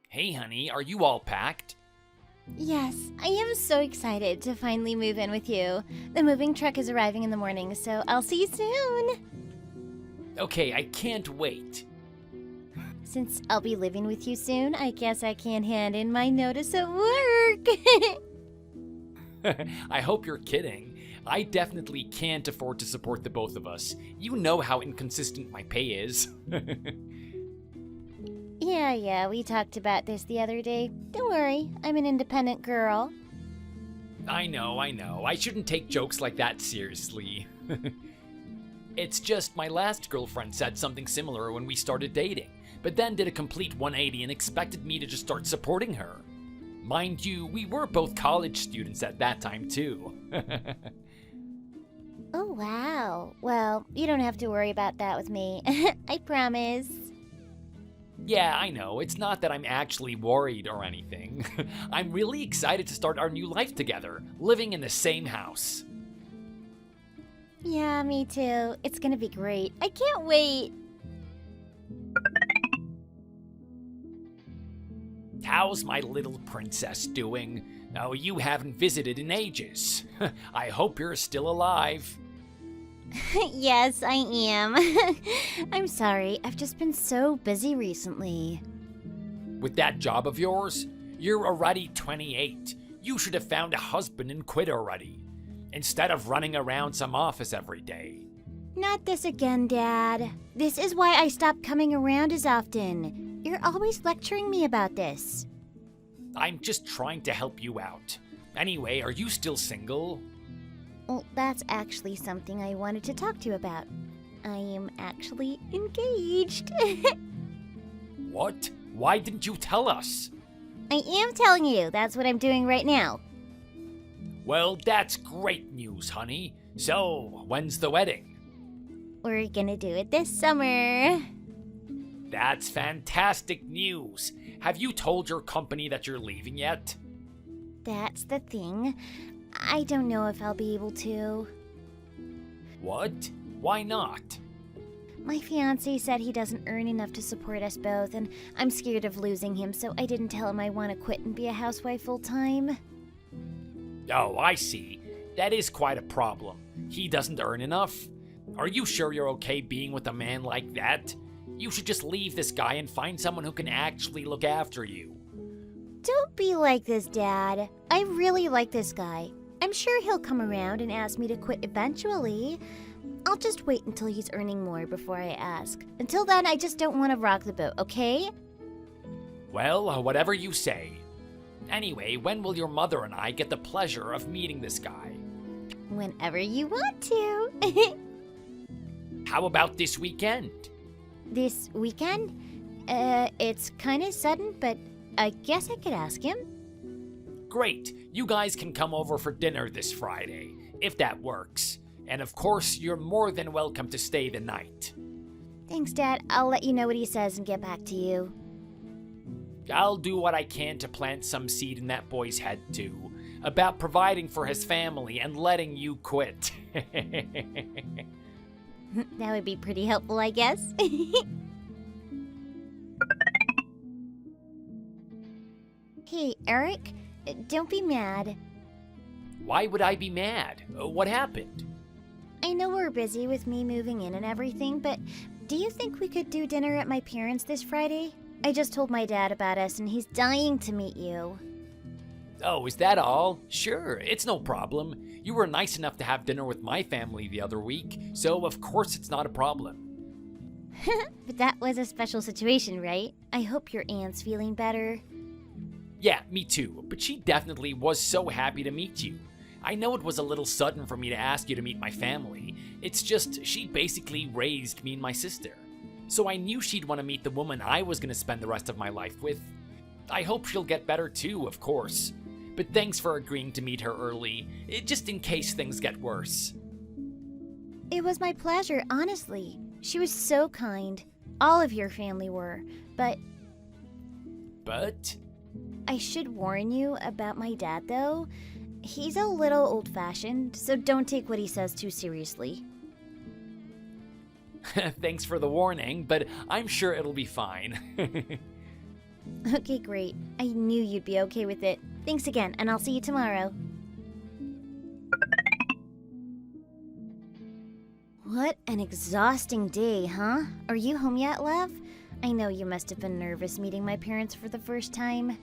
Hey honey, are you all packed? Yes, I am so excited to finally move in with you. The moving truck is arriving in the morning, so I'll see you soon. Okay, I can't wait. Since I'll be living with you soon, I guess I can hand in my notice at work. I hope you're kidding. I definitely can't afford to support the both of us. You know how inconsistent my pay is. Yeah, we talked about this the other day. Don't worry, I'm an independent girl. I know. I shouldn't take jokes like that seriously. It's just my last girlfriend said something similar when we started dating, but then did a complete 180 and expected me to just start supporting her. Mind you, we were both college students at that time too. Oh, wow. Well, you don't have to worry about that with me. I promise. Yeah, I know. It's not that I'm actually worried or anything. I'm really excited to start our new life together, living in the same house. Yeah, me too. It's gonna be great. I can't wait. How's my little princess doing? Oh, you haven't visited in ages. I hope you're still alive. Yes, I am. I'm sorry, I've just been so busy recently. With that job of yours, you're already 28. You should have found a husband and quit already, instead of running around some office every day. Not this again, Dad. This is why I stopped coming around as often. You're always lecturing me about this. I'm just trying to help you out. Anyway, are you still single? Well, that's actually something I wanted to talk to you about. I am actually engaged. What? Why didn't you tell us? I am telling you, that's what I'm doing right now. Well, that's great news, honey. So, when's the wedding? We're gonna do it this summer. That's fantastic news. Have you told your company that you're leaving yet? That's the thing. I don't know if I'll be able to. What? Why not? My fiancé said he doesn't earn enough to support us both, and I'm scared of losing him, so I didn't tell him I want to quit and be a housewife full time. Oh, I see. That is quite a problem. He doesn't earn enough? Are you sure you're okay being with a man like that? You should just leave this guy and find someone who can actually look after you. Don't be like this, Dad. I really like this guy. I'm sure he'll come around and ask me to quit eventually. I'll just wait until he's earning more before I ask. Until then, I just don't want to rock the boat, okay? Well, whatever you say. Anyway, when will your mother and I get the pleasure of meeting this guy? Whenever you want to. How about this weekend? This weekend? It's kind of sudden, but I guess I could ask him. Great. You guys can come over for dinner this Friday, if that works. And of course, you're more than welcome to stay the night. Thanks, Dad. I'll let you know what he says and get back to you. I'll do what I can to plant some seed in that boy's head, too, about providing for his family and letting you quit. That would be pretty helpful, I guess. Hey, Eric, don't be mad. Why would I be mad? What happened? I know we're busy with me moving in and everything, but do you think we could do dinner at my parents' this Friday? I just told my dad about us and he's dying to meet you. Oh, is that all? Sure, it's no problem. You were nice enough to have dinner with my family the other week, so of course it's not a problem. But that was a special situation, right? I hope your aunt's feeling better. Yeah, me too, but she definitely was so happy to meet you. I know it was a little sudden for me to ask you to meet my family. It's just, she basically raised me and my sister. So I knew she'd want to meet the woman I was going to spend the rest of my life with. I hope she'll get better too, of course. But thanks for agreeing to meet her early, just in case things get worse. It was my pleasure, honestly. She was so kind. All of your family were. But I should warn you about my dad, though. He's a little old-fashioned, so don't take what he says too seriously. Thanks for the warning, but I'm sure it'll be fine. Okay, great. I knew you'd be okay with it. Thanks again, and I'll see you tomorrow. What an exhausting day, huh? Are you home yet, love? I know you must have been nervous meeting my parents for the first time.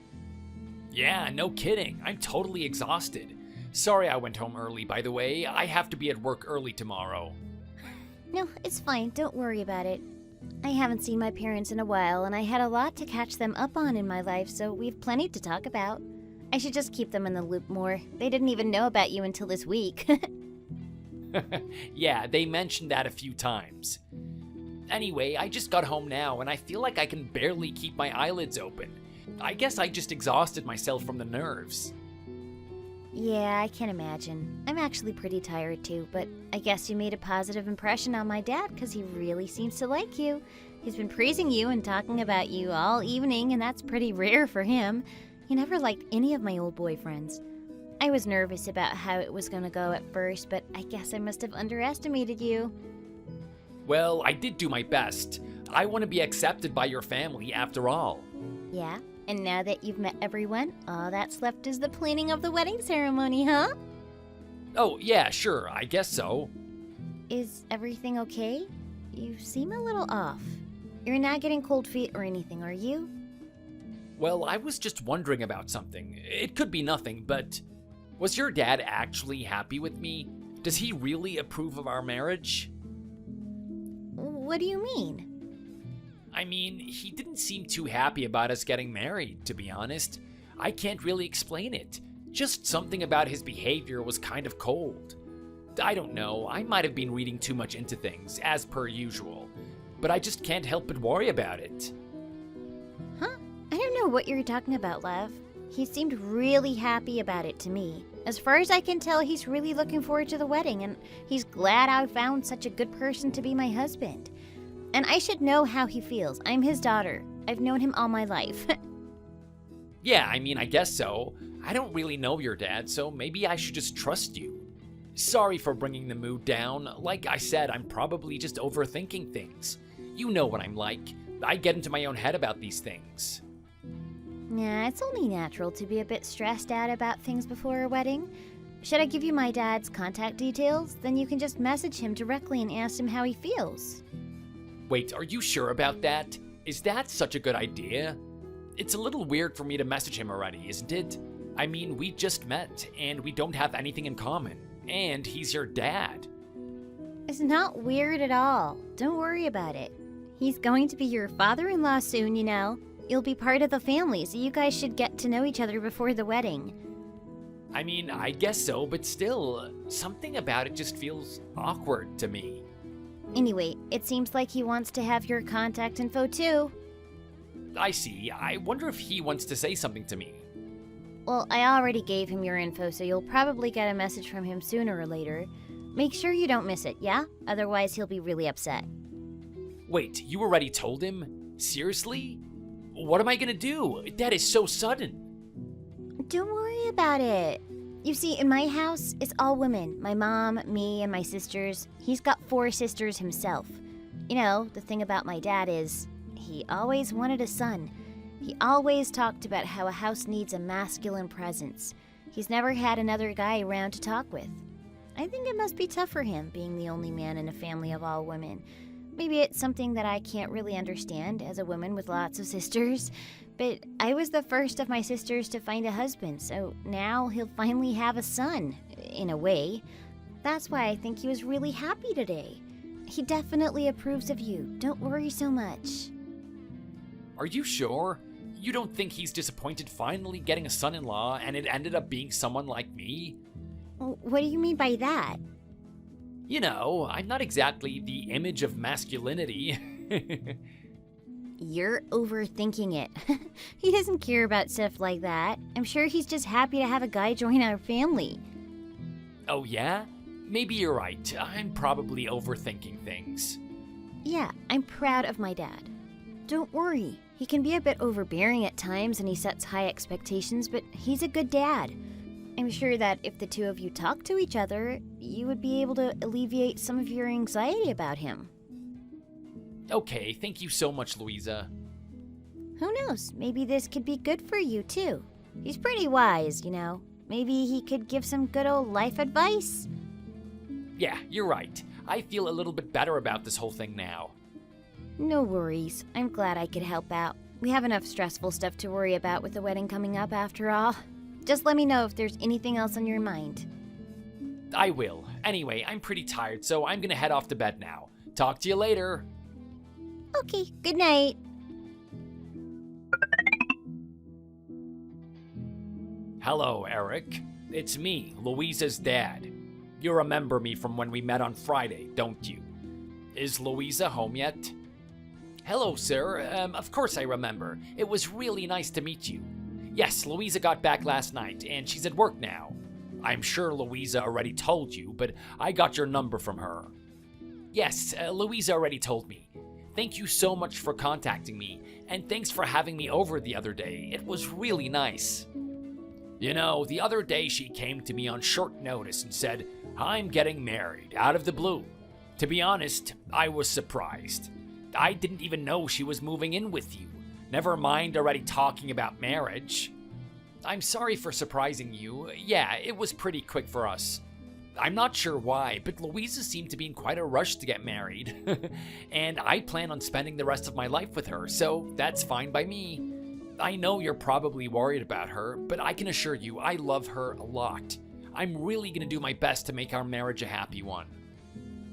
Yeah, no kidding. I'm totally exhausted. Sorry I went home early, by the way. I have to be at work early tomorrow. No, it's fine. Don't worry about it. I haven't seen my parents in a while, and I had a lot to catch them up on in my life, so we've plenty to talk about. I should just keep them in the loop more. They didn't even know about you until this week. Yeah, they mentioned that a few times. Anyway, I just got home now, and I feel like I can barely keep my eyelids open. I guess I just exhausted myself from the nerves. Yeah, I can imagine. I'm actually pretty tired too, but I guess you made a positive impression on my dad because he really seems to like you. He's been praising you and talking about you all evening, and that's pretty rare for him. He never liked any of my old boyfriends. I was nervous about how it was gonna go at first, but I guess I must have underestimated you. Well, I did do my best. I want to be accepted by your family after all. Yeah? And now that you've met everyone, all that's left is the planning of the wedding ceremony, huh? Oh, yeah, sure, I guess so. Is everything okay? You seem a little off. You're not getting cold feet or anything, are you? Well, I was just wondering about something. It could be nothing, but was your dad actually happy with me? Does he really approve of our marriage? What do you mean? I mean, he didn't seem too happy about us getting married, to be honest. I can't really explain it. Just something about his behavior was kind of cold. I don't know, I might have been reading too much into things, as per usual. But I just can't help but worry about it. Huh? I don't know what you're talking about, love. He seemed really happy about it to me. As far as I can tell, he's really looking forward to the wedding, and he's glad I found such a good person to be my husband. And I should know how he feels. I'm his daughter. I've known him all my life. Yeah, I mean, I guess so. I don't really know your dad, so maybe I should just trust you. Sorry for bringing the mood down. Like I said, I'm probably just overthinking things. You know what I'm like. I get into my own head about these things. Nah, it's only natural to be a bit stressed out about things before a wedding. Should I give you my dad's contact details? Then you can just message him directly and ask him how he feels. Wait, are you sure about that? Is that such a good idea? It's a little weird for me to message him already, isn't it? I mean, we just met, and we don't have anything in common. And he's your dad. It's not weird at all. Don't worry about it. He's going to be your father-in-law soon, you know. You'll be part of the family, so you guys should get to know each other before the wedding. I mean, I guess so, but still, something about it just feels awkward to me. Anyway, it seems like he wants to have your contact info too. I see. I wonder if he wants to say something to me. Well, I already gave him your info, so you'll probably get a message from him sooner or later. Make sure you don't miss it, yeah? Otherwise, he'll be really upset. Wait, you already told him? Seriously? What am I gonna do? That is so sudden. Don't worry about it. You see, in my house, it's all women. My mom, me, and my sisters. He's got 4 sisters himself. You know, the thing about my dad is, he always wanted a son. He always talked about how a house needs a masculine presence. He's never had another guy around to talk with. I think it must be tough for him, being the only man in a family of all women. Maybe it's something that I can't really understand as a woman with lots of sisters. But I was the first of my sisters to find a husband, so now he'll finally have a son, in a way. That's why I think he was really happy today. He definitely approves of you. Don't worry so much. Are you sure? You don't think he's disappointed finally getting a son-in-law and it ended up being someone like me? What do you mean by that? You know, I'm not exactly the image of masculinity. You're overthinking it. He doesn't care about stuff like that. I'm sure he's just happy to have a guy join our family. Oh yeah? Maybe you're right. I'm probably overthinking things. Yeah, I'm proud of my dad. Don't worry. He can be a bit overbearing at times and he sets high expectations, but he's a good dad. I'm sure that if the two of you talk to each other, you would be able to alleviate some of your anxiety about him. Okay, thank you so much, Louisa. Who knows? Maybe this could be good for you, too. He's pretty wise, you know. Maybe he could give some good old life advice? Yeah, you're right. I feel a little bit better about this whole thing now. No worries. I'm glad I could help out. We have enough stressful stuff to worry about with the wedding coming up after all. Just let me know if there's anything else on your mind. I will. Anyway, I'm pretty tired, so I'm gonna head off to bed now. Talk to you later. Okay, good night. Hello, Eric. It's me, Louisa's dad. You remember me from when we met on Friday, don't you? Is Louisa home yet? Hello, sir. Of course I remember. It was really nice to meet you. Yes, Louisa got back last night, and she's at work now. I'm sure Louisa already told you, but I got your number from her. Yes, Louisa already told me. Thank you so much for contacting me, and thanks for having me over the other day. It was really nice. You know, the other day she came to me on short notice and said, "I'm getting married," out of the blue. To be honest, I was surprised. I didn't even know she was moving in with you. Never mind already talking about marriage. I'm sorry for surprising you. Yeah, it was pretty quick for us. I'm not sure why, but Louisa seemed to be in quite a rush to get married. And I plan on spending the rest of my life with her, so that's fine by me. I know you're probably worried about her, but I can assure you I love her a lot. I'm really gonna do my best to make our marriage a happy one.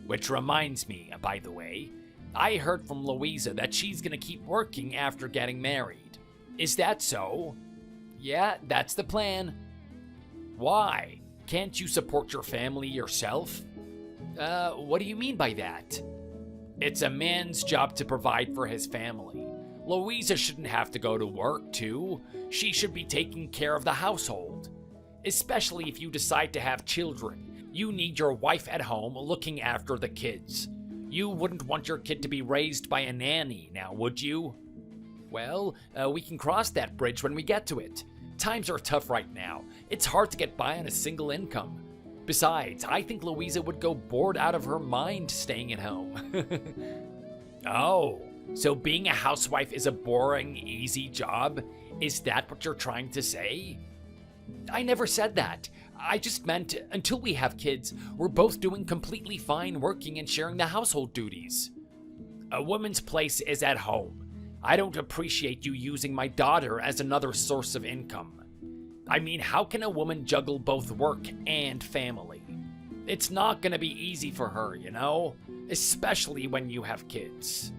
Which reminds me, by the way, I heard from Louisa that she's gonna keep working after getting married. Is that so? Yeah, that's the plan. Why? Can't you support your family yourself? What do you mean by that? It's a man's job to provide for his family. Louisa shouldn't have to go to work, too. She should be taking care of the household. Especially if you decide to have children. You need your wife at home looking after the kids. You wouldn't want your kid to be raised by a nanny, now would you? Well, we can cross that bridge when we get to it. Times are tough right now. It's hard to get by on a single income. Besides, I think Louisa would go bored out of her mind staying at home. Oh, so being a housewife is a boring, easy job? Is that what you're trying to say? I never said that. I just meant until we have kids, we're both doing completely fine working and sharing the household duties. A woman's place is at home. I don't appreciate you using my daughter as another source of income. I mean, how can a woman juggle both work and family? It's not gonna be easy for her, you know? Especially when you have kids.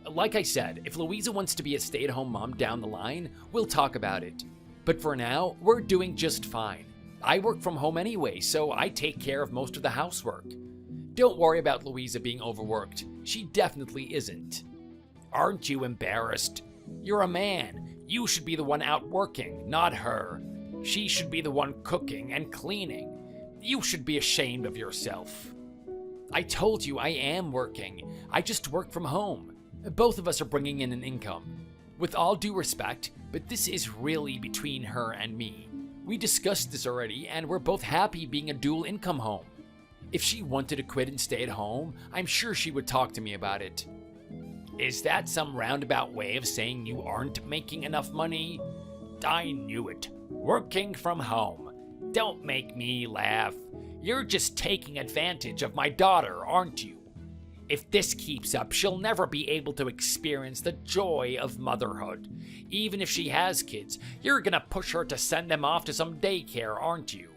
Like I said, if Louisa wants to be a stay-at-home mom down the line, we'll talk about it. But for now, we're doing just fine. I work from home anyway, so I take care of most of the housework. Don't worry about Louisa being overworked. She definitely isn't. Aren't you embarrassed? You're a man. You should be the one out working, not her. She should be the one cooking and cleaning. You should be ashamed of yourself. I told you I am working. I just work from home. Both of us are bringing in an income. With all due respect, but this is really between her and me. We discussed this already, and we're both happy being a dual income home. If she wanted to quit and stay at home, I'm sure she would talk to me about it. Is that some roundabout way of saying you aren't making enough money? I knew it. Working from home. Don't make me laugh. You're just taking advantage of my daughter, aren't you? If this keeps up, she'll never be able to experience the joy of motherhood. Even if she has kids, you're gonna push her to send them off to some daycare, aren't you?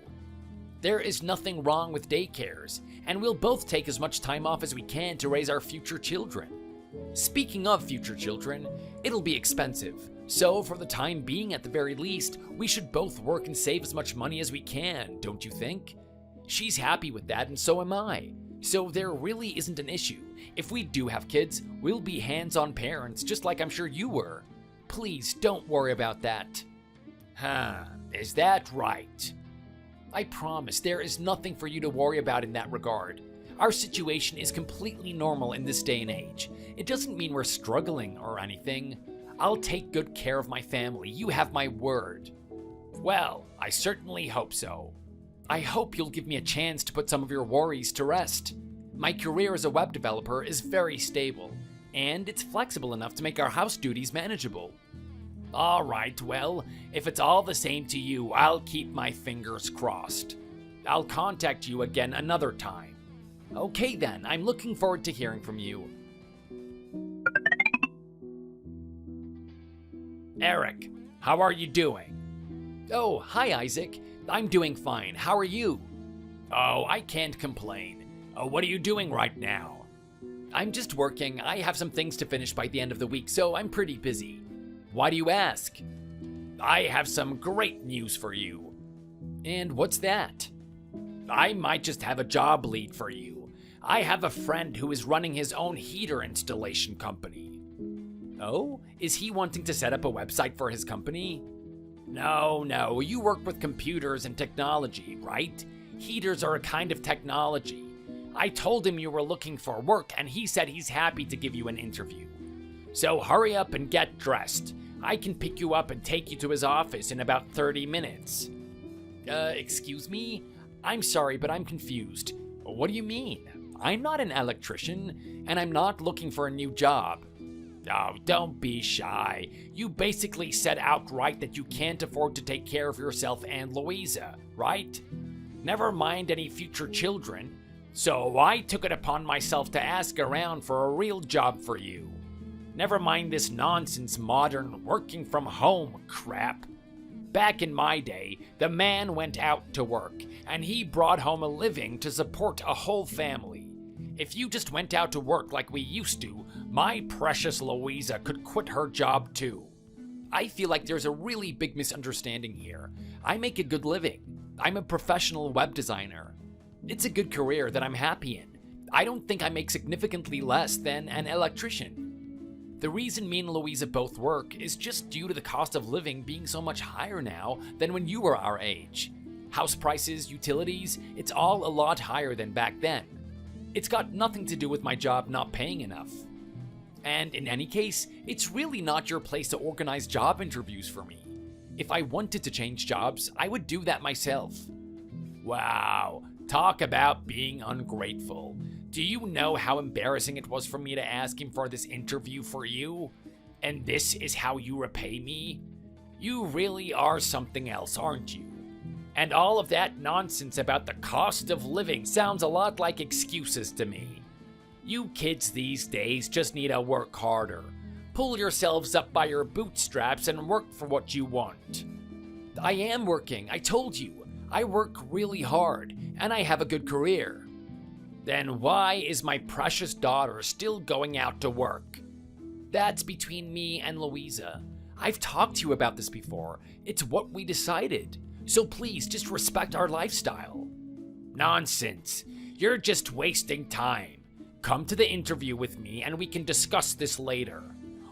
There is nothing wrong with daycares, and we'll both take as much time off as we can to raise our future children. Speaking of future children, it'll be expensive, so for the time being at the very least, we should both work and save as much money as we can, don't you think? She's happy with that, and so am I. So there really isn't an issue. If we do have kids, we'll be hands-on parents, just like I'm sure you were. Please don't worry about that. Is that right? I promise there is nothing for you to worry about in that regard. Our situation is completely normal in this day and age. It doesn't mean we're struggling or anything. I'll take good care of my family, you have my word. Well, I certainly hope so. I hope you'll give me a chance to put some of your worries to rest. My career as a web developer is very stable, and it's flexible enough to make our house duties manageable. All right, well, if it's all the same to you, I'll keep my fingers crossed. I'll contact you again another time. Okay then, I'm looking forward to hearing from you. Eric, how are you doing? Oh, hi Isaac. I'm doing fine. How are you? Oh, I can't complain. What are you doing right now? I'm just working. I have some things to finish by the end of the week, so I'm pretty busy. Why do you ask? I have some great news for you. And what's that? I might just have a job lead for you. I have a friend who is running his own heater installation company. Oh? Is he wanting to set up a website for his company? No, you work with computers and technology, right? Heaters are a kind of technology. I told him you were looking for work, and he said he's happy to give you an interview. So hurry up and get dressed. I can pick you up and take you to his office in about 30 minutes. Excuse me? I'm sorry, but I'm confused. What do you mean? I'm not an electrician, and I'm not looking for a new job. Oh, don't be shy. You basically said outright that you can't afford to take care of yourself and Louisa, right? Never mind any future children. So I took it upon myself to ask around for a real job for you. Never mind this nonsense modern working from home crap. Back in my day, the man went out to work, and he brought home a living to support a whole family. If you just went out to work like we used to, my precious Louisa could quit her job too. I feel like there's a really big misunderstanding here. I make a good living. I'm a professional web designer. It's a good career that I'm happy in. I don't think I make significantly less than an electrician. The reason me and Louisa both work is just due to the cost of living being so much higher now than when you were our age. House prices, utilities, it's all a lot higher than back then. It's got nothing to do with my job not paying enough. And in any case, it's really not your place to organize job interviews for me. If I wanted to change jobs, I would do that myself. Wow, talk about being ungrateful. Do you know how embarrassing it was for me to ask him for this interview for you? And this is how you repay me? You really are something else, aren't you? And all of that nonsense about the cost of living sounds a lot like excuses to me. You kids these days just need to work harder. Pull yourselves up by your bootstraps and work for what you want. I am working, I told you. I work really hard, and I have a good career. Then why is my precious daughter still going out to work? That's between me and Louisa. I've talked to you about this before. It's what we decided. So please, just respect our lifestyle. Nonsense. You're just wasting time. Come to the interview with me and we can discuss this later.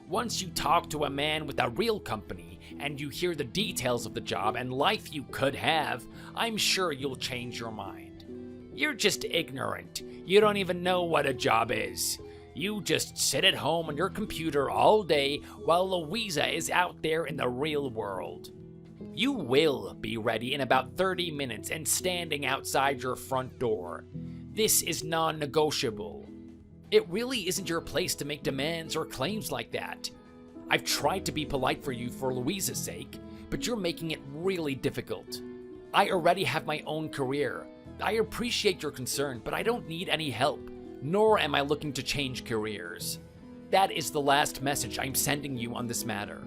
Once you talk to a man with a real company and you hear the details of the job and life you could have, I'm sure you'll change your mind. You're just ignorant. You don't even know what a job is. You just sit at home on your computer all day while Louisa is out there in the real world. You will be ready in about 30 minutes and standing outside your front door. This is non-negotiable. It really isn't your place to make demands or claims like that. I've tried to be polite for you for Louisa's sake, but you're making it really difficult. I already have my own career. I appreciate your concern, but I don't need any help, nor am I looking to change careers. That is the last message I'm sending you on this matter.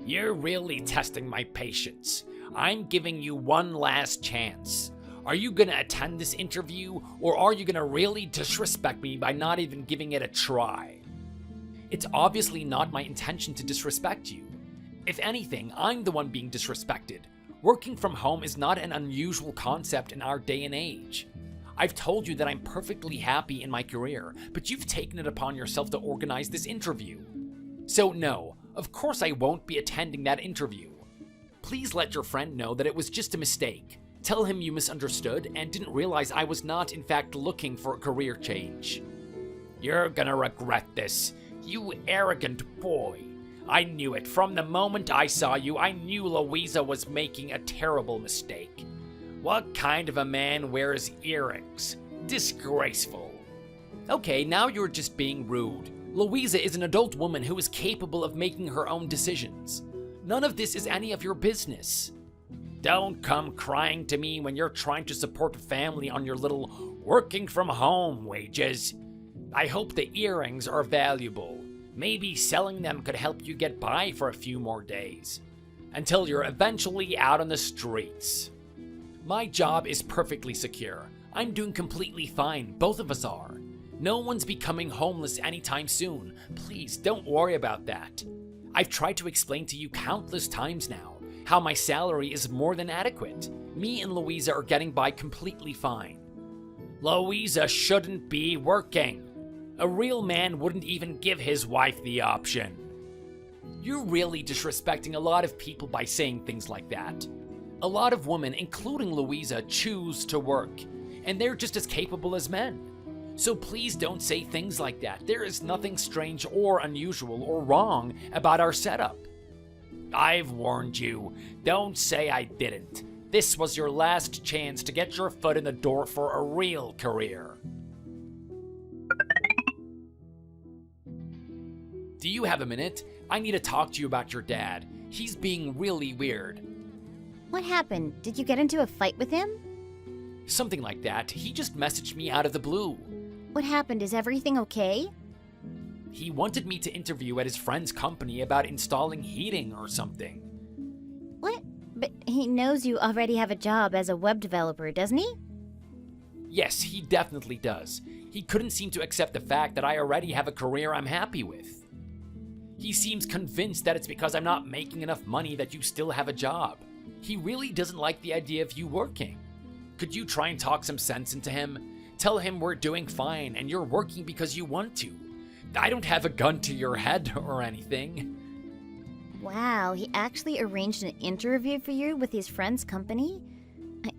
You're really testing my patience. I'm giving you one last chance. Are you gonna attend this interview, or are you gonna really disrespect me by not even giving it a try? It's obviously not my intention to disrespect you. If anything, I'm the one being disrespected. Working from home is not an unusual concept in our day and age. I've told you that I'm perfectly happy in my career, but you've taken it upon yourself to organize this interview. So no, of course I won't be attending that interview. Please let your friend know that it was just a mistake. Tell him you misunderstood and didn't realize I was not in fact looking for a career change. You're gonna regret this, you arrogant boy. I knew it. From the moment I saw you, I knew Louisa was making a terrible mistake. What kind of a man wears earrings? Disgraceful. Okay, now you're just being rude. Louisa is an adult woman who is capable of making her own decisions. None of this is any of your business. Don't come crying to me when you're trying to support a family on your little working from home wages. I hope the earrings are valuable. Maybe selling them could help you get by for a few more days. Until you're eventually out on the streets. My job is perfectly secure. I'm doing completely fine, both of us are. No one's becoming homeless anytime soon. Please don't worry about that. I've tried to explain to you countless times now how my salary is more than adequate. Me and Louisa are getting by completely fine. Louisa shouldn't be working. A real man wouldn't even give his wife the option. You're really disrespecting a lot of people by saying things like that. A lot of women, including Louisa, choose to work, and they're just as capable as men. So please don't say things like that. There is nothing strange or unusual or wrong about our setup. I've warned you. Don't say I didn't. This was your last chance to get your foot in the door for a real career. Do you have a minute? I need to talk to you about your dad. He's being really weird. What happened? Did you get into a fight with him? Something like that. He just messaged me out of the blue. What happened? Is everything okay? He wanted me to interview at his friend's company about installing heating or something. What? But he knows you already have a job as a web developer, doesn't he? Yes, he definitely does. He couldn't seem to accept the fact that I already have a career I'm happy with. He seems convinced that it's because I'm not making enough money that you still have a job. He really doesn't like the idea of you working. Could you try and talk some sense into him? Tell him we're doing fine and you're working because you want to. I don't have a gun to your head or anything. Wow, he actually arranged an interview for you with his friend's company?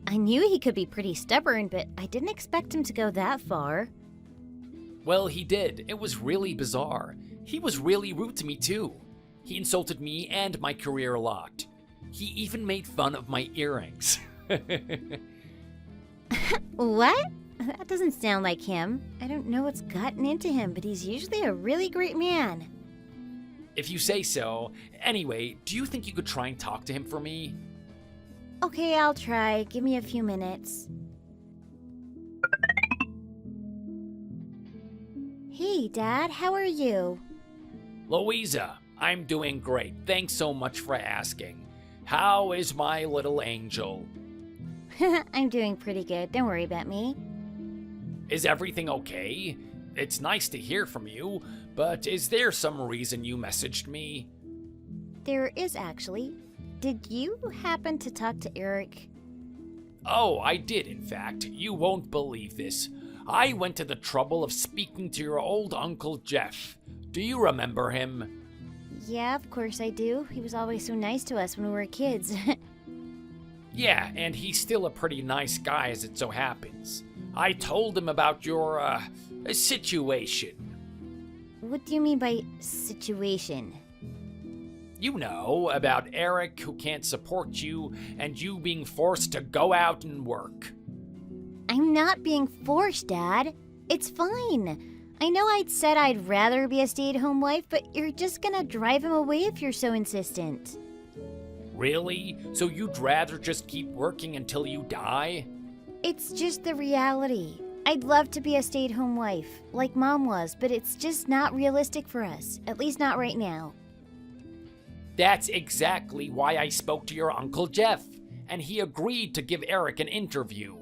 I knew he could be pretty stubborn, but I didn't expect him to go that far. Well, he did. It was really bizarre. He was really rude to me too. He insulted me and my career a lot. He even made fun of my earrings. What? That doesn't sound like him. I don't know what's gotten into him, but he's usually a really great man. If you say so. Anyway, do you think you could try and talk to him for me? Okay, I'll try. Give me a few minutes. Hey, Dad, how are you? Louisa, I'm doing great. Thanks so much for asking. How is my little angel? I'm doing pretty good. Don't worry about me. Is everything okay? It's nice to hear from you, but is there some reason you messaged me? There is actually. Did you happen to talk to Eric? Oh, I did, in fact. You won't believe this. I went to the trouble of speaking to your old Uncle Jeff. Do you remember him? Yeah, of course I do. He was always so nice to us when we were kids. Yeah, and he's still a pretty nice guy as it so happens. I told him about your, situation. What do you mean by situation? You know, about Eric who can't support you and you being forced to go out and work. I'm not being forced, Dad. It's fine. I know I'd said I'd rather be a stay-at-home wife, but you're just gonna drive him away if you're so insistent. Really? So you'd rather just keep working until you die? It's just the reality. I'd love to be a stay-at-home wife, like Mom was, but it's just not realistic for us, at least not right now. That's exactly why I spoke to your Uncle Jeff, and he agreed to give Eric an interview.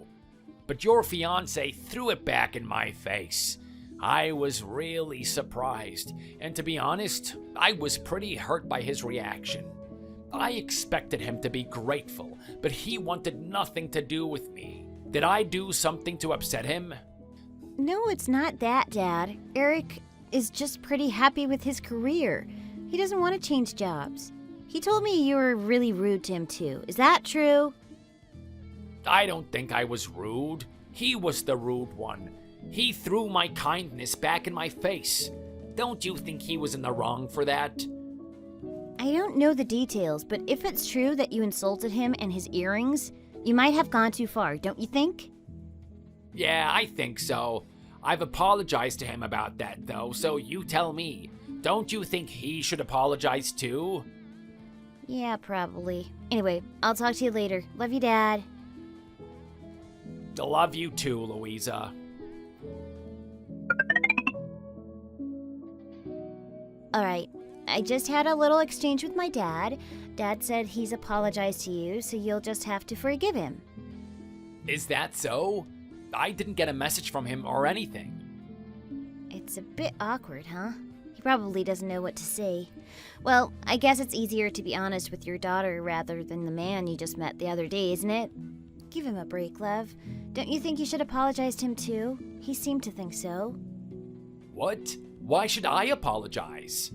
But your fiancé threw it back in my face. I was really surprised, and to be honest, I was pretty hurt by his reaction. I expected him to be grateful, but he wanted nothing to do with me. Did I do something to upset him? No, it's not that, Dad. Eric is just pretty happy with his career. He doesn't want to change jobs. He told me you were really rude to him too. Is that true? I don't think I was rude. He was the rude one. He threw my kindness back in my face. Don't you think he was in the wrong for that? I don't know the details, but if it's true that you insulted him and his earrings, you might have gone too far, don't you think? Yeah, I think so. I've apologized to him about that, though, so you tell me. Don't you think he should apologize too? Yeah, probably. Anyway, I'll talk to you later. Love you, Dad. Love you too, Louisa. Alright, I just had a little exchange with my dad. Dad said he's apologized to you, so you'll just have to forgive him. Is that so? I didn't get a message from him or anything. It's a bit awkward, huh? He probably doesn't know what to say. Well, I guess it's easier to be honest with your daughter rather than the man you just met the other day, isn't it? Give him a break, love. Don't you think you should apologize to him too? He seemed to think so. What? Why should I apologize?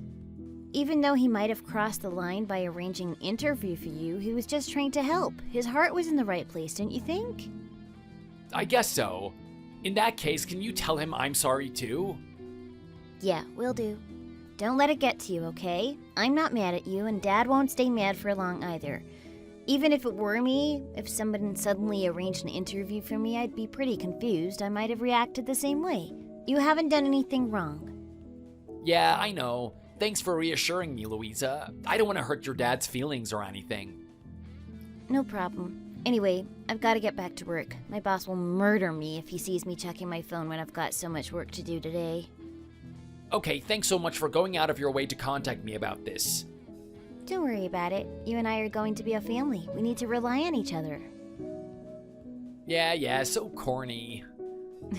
Even though he might have crossed the line by arranging an interview for you, he was just trying to help. His heart was in the right place, don't you think? I guess so. In that case, can you tell him I'm sorry too? Yeah, will do. Don't let it get to you, okay? I'm not mad at you, and Dad won't stay mad for long either. Even if it were me, if someone suddenly arranged an interview for me, I'd be pretty confused. I might have reacted the same way. You haven't done anything wrong. Yeah, I know. Thanks for reassuring me, Louisa. I don't want to hurt your dad's feelings or anything. No problem. Anyway, I've got to get back to work. My boss will murder me if he sees me checking my phone when I've got so much work to do today. Okay, thanks so much for going out of your way to contact me about this. Don't worry about it. You and I are going to be a family. We need to rely on each other. Yeah, so corny.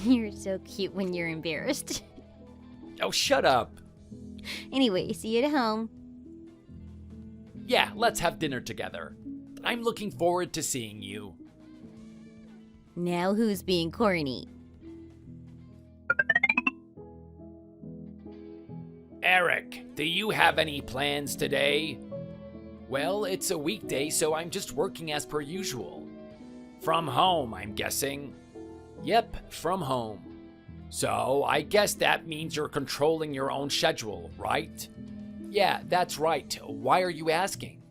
You're so cute when you're embarrassed. Oh, shut up. Anyway, see you at home. Yeah, let's have dinner together. I'm looking forward to seeing you. Now who's being corny? Eric, do you have any plans today? Well, it's a weekday, so I'm just working as per usual. From home, I'm guessing. Yep, from home. So, I guess that means you're controlling your own schedule, right? Yeah, that's right. Why are you asking?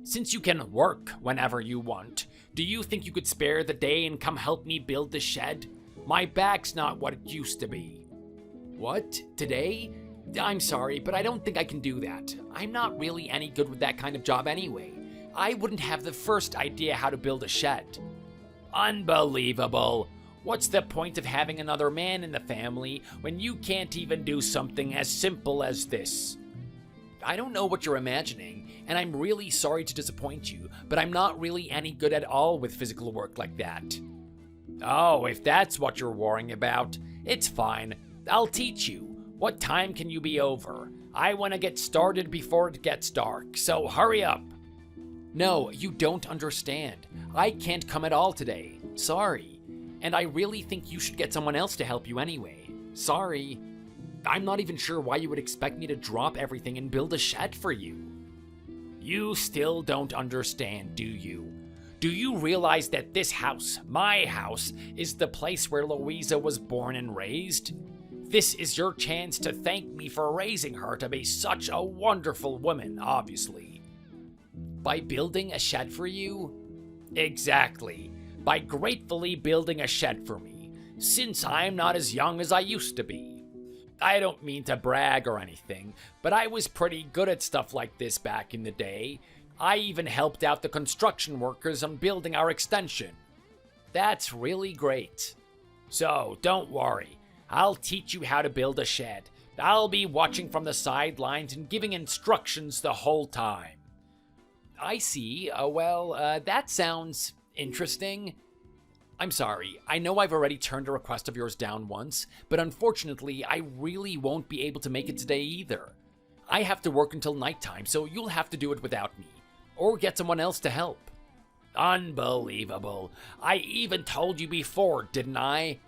Since you can work whenever you want, do you think you could spare the day and come help me build the shed? My back's not what it used to be. What? Today? I'm sorry, but I don't think I can do that. I'm not really any good with that kind of job anyway. I wouldn't have the first idea how to build a shed. Unbelievable. What's the point of having another man in the family when you can't even do something as simple as this? I don't know what you're imagining, and I'm really sorry to disappoint you, but I'm not really any good at all with physical work like that. Oh, if that's what you're worrying about, it's fine. I'll teach you. What time can you be over? I want to get started before it gets dark, so hurry up. No, you don't understand. I can't come at all today. Sorry. And I really think you should get someone else to help you anyway. Sorry. I'm not even sure why you would expect me to drop everything and build a shed for you. You still don't understand, do you? Do you realize that this house, my house, is the place where Louisa was born and raised? This is your chance to thank me for raising her to be such a wonderful woman, obviously. By building a shed for you? Exactly. By gratefully building a shed for me, since I'm not as young as I used to be. I don't mean to brag or anything, but I was pretty good at stuff like this back in the day. I even helped out the construction workers on building our extension. That's really great. So, don't worry. I'll teach you how to build a shed. I'll be watching from the sidelines and giving instructions the whole time. I see. That sounds interesting. I'm sorry. I know I've already turned a request of yours down once, but unfortunately, I really won't be able to make it today either. I have to work until nighttime, so you'll have to do it without me. Or get someone else to help. Unbelievable. I even told you before, didn't I?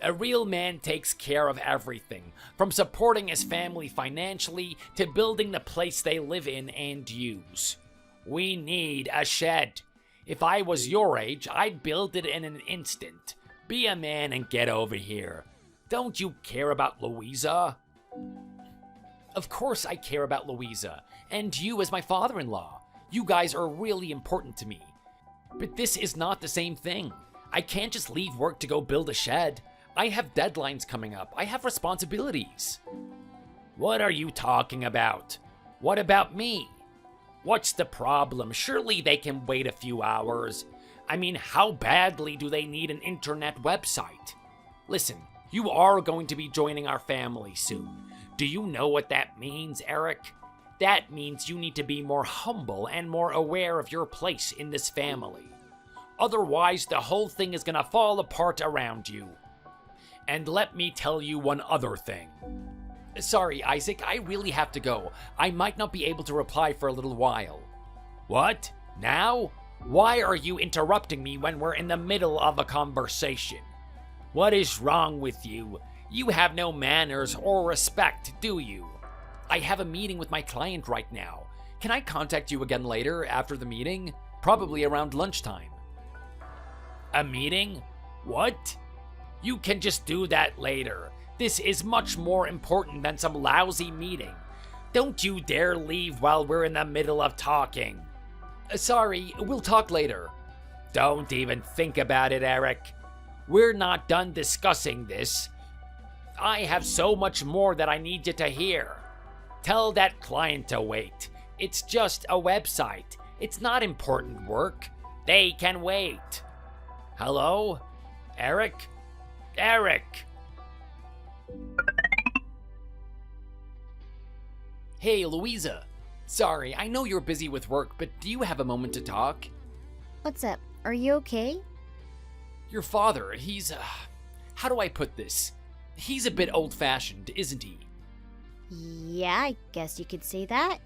A real man takes care of everything, from supporting his family financially to building the place they live in and use. We need a shed. If I was your age, I'd build it in an instant. Be a man and get over here. Don't you care about Louisa? Of course I care about Louisa, and you as my father-in-law. You guys are really important to me. But this is not the same thing. I can't just leave work to go build a shed. I have deadlines coming up. I have responsibilities. What are you talking about? What about me? What's the problem? Surely they can wait a few hours. I mean, how badly do they need an internet website? Listen, you are going to be joining our family soon. Do you know what that means, Eric? That means you need to be more humble and more aware of your place in this family. Otherwise, the whole thing is gonna fall apart around you. And let me tell you one other thing. Sorry, Isaac, I really have to go. I might not be able to reply for a little while. What? Now? Why are you interrupting me when we're in the middle of a conversation? What is wrong with you? You have no manners or respect, do you? I have a meeting with my client right now. Can I contact you again later after the meeting? Probably around lunchtime. A meeting? What? You can just do that later. This is much more important than some lousy meeting. Don't you dare leave while we're in the middle of talking. Sorry, we'll talk later. Don't even think about it, Eric. We're not done discussing this. I have so much more that I need you to hear. Tell that client to wait. It's just a website. It's not important work. They can wait. Hello? Eric? Eric! Hey, Louisa. Sorry, I know you're busy with work, but do you have a moment to talk? What's up? Are you okay? Your father, he's, how do I put this? He's a bit old-fashioned, isn't he? Yeah, I guess you could say that.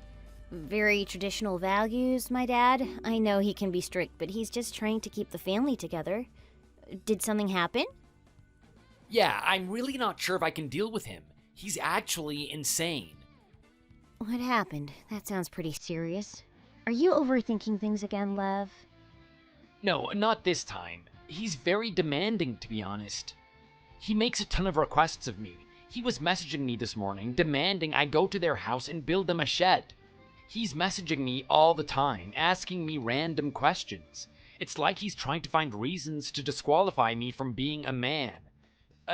Very traditional values, my dad. I know he can be strict, but he's just trying to keep the family together. Did something happen? Yeah, I'm really not sure if I can deal with him. He's actually insane. What happened? That sounds pretty serious. Are you overthinking things again, Lev? No, not this time. He's very demanding, to be honest. He makes a ton of requests of me. He was messaging me this morning, demanding I go to their house and build them a shed. He's messaging me all the time, asking me random questions. It's like he's trying to find reasons to disqualify me from being a man.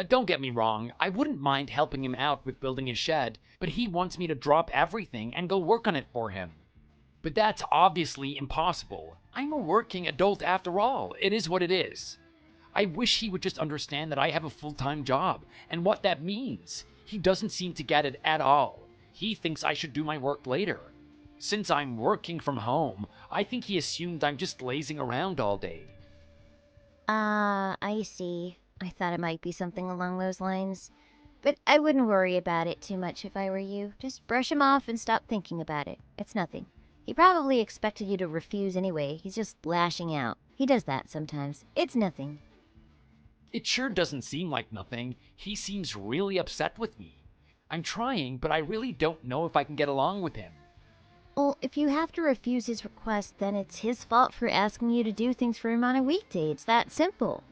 Don't get me wrong, I wouldn't mind helping him out with building his shed, but he wants me to drop everything and go work on it for him. But that's obviously impossible. I'm a working adult after all. It is what it is. I wish he would just understand that I have a full-time job, and what that means. He doesn't seem to get it at all. He thinks I should do my work later. Since I'm working from home, I think he assumed I'm just lazing around all day. I see. I thought it might be something along those lines. But I wouldn't worry about it too much if I were you. Just brush him off and stop thinking about it. It's nothing. He probably expected you to refuse anyway. He's just lashing out. He does that sometimes. It's nothing. It sure doesn't seem like nothing. He seems really upset with me. I'm trying, but I really don't know if I can get along with him. Well, if you have to refuse his request, then it's his fault for asking you to do things for him on a weekday. It's that simple.